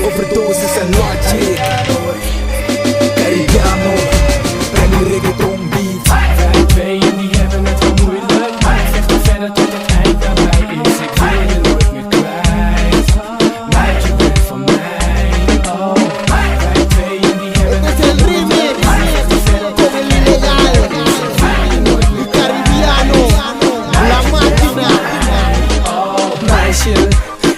overdosis en logic. Caribiano, breng die reggaeton beat. Wij tweeën die hebben het wel moeilijk, maar ik vecht er verder tot het eind daarbij is. Ik wil je nooit meer kwijt, meid je bent van mij. Oh, wij tweeën die hebben het wel moeilijk, maar ik vecht er verder tot het eind daarbij is. Ik wil je nooit meer Caribiano, la máquina. Oh, meisje,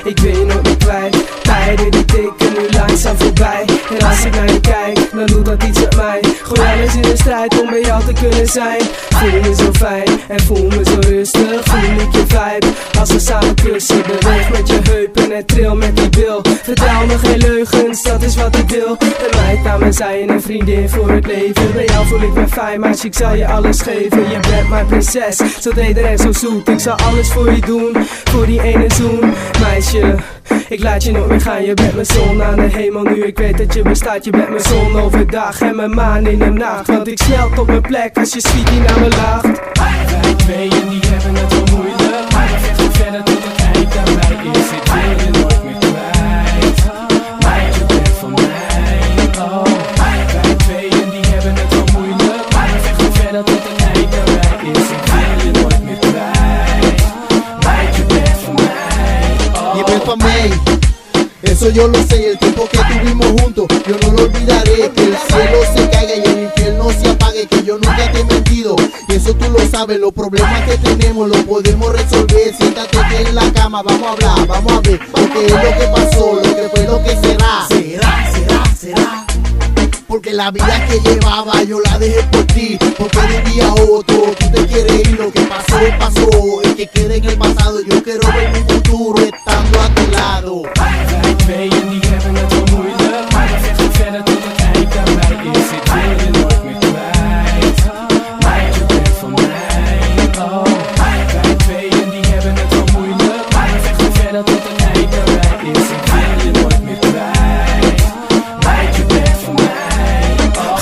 ik wil je nooit meer kwijt. Tijden die tikken nu langzaam voorbij. En als ik naar je kijk, dan doet dat iets met mij. Gooi alles in de strijd om bij jou te kunnen zijn. Voel me zo fijn en voel me zo rustig. Voel ik je vibe als we samen kussen. Beweeg met je heupen en tril met die bil. Vertel me geen leugens, dat is wat ik wil. Een meid aan mijn zij en een vriendin voor het leven. Bij jou voel ik me fijn, maar ik zal je alles geven. Je bent mijn prinses, zo teder en zo zoet. Ik zal alles voor je doen, voor die ene zoen. Meisje, ik laat je nooit meer gaan. Je bent mijn zon aan de hemel nu. Ik weet dat je bestaat, je bent mijn zon overdag en mijn maan in de nacht. Want ik smelt op mijn plek als je sweetie naar me lacht. Wij tweeën die hebben het wel moeilijk, maar ik vecht er verder tot het eind daarbij is. Ik wil je nooit meer kwijt, meid je bent van mij. Oh, wij tweeën die hebben het wel moeilijk, maar ik vecht er verder tot het eind daarbij is. Ik wil je nooit meer kwijt, meid je bent van mij. Oh, Y ven pa' mí, eso yo lo sé, el tiempo que tuvimos juntos, yo no lo olvidaré. Que el cielo se caiga y el infierno se apague, que yo nunca te he mentido, y eso tú lo sabes. Los problemas que tenemos los podemos resolver. Siéntate aquí en la cama, vamos a hablar, vamos a ver lo que es lo que pasó, lo que fue, lo que será. Será. Porque la vida que llevaba yo la dejé por ti, porque vivía otro, tú te quieres ir, lo que pasó, pasó, el que quede en el pasado, yo quiero ver mi futuro estando a tu lado. Wij tweeën die hebben het wel moeilijk, maar ik vecht er verder tot het eind daarbij is. Ik wil je nooit meer kwijt, meid je bent van mij. Oh, wij tweeën die hebben het wel moeilijk, maar ik vecht er verder tot het eind daarbij is. Ik wil je nooit meer kwijt, meid je bent van mij.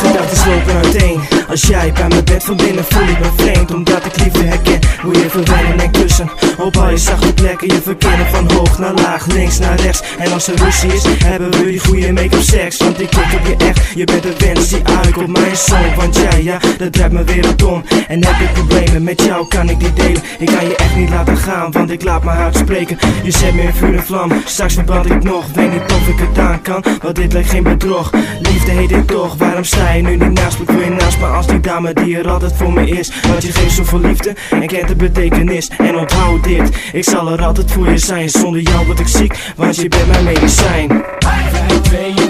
Gedachten lopen uiteen. Als jij bij me bent van binnen voel ik me vreemd. Omdat ik liefde herken, hoe je verwennen en kussen. Op al je zachte plekken, je verkennen van hoog naar laag, links naar rechts. En als er ruzie is, hebben we die goede make-up seks. Want ik kijk op je echt, je bent de wens die uit op mijn zoon. Want jij, ja, dat draait me weer om. En heb ik problemen, met jou kan ik die delen. Ik kan je echt niet laten gaan, want ik laat mijn hart spreken. Je zet me in vuur en vlam, straks verbrand ik nog. Weet niet of ik het aan kan, want dit lijkt geen bedrog. Liefde heet dit toch, waarom sta je nu niet naast me? Ik wil je naast me als die dame die er altijd voor me is. Want je geeft zoveel liefde en kent de betekenis. En onthoud dit, ik zal er altijd voor je zijn. Zonder jou word ik ziek, want je bent mijn medicijn. Wij tweeën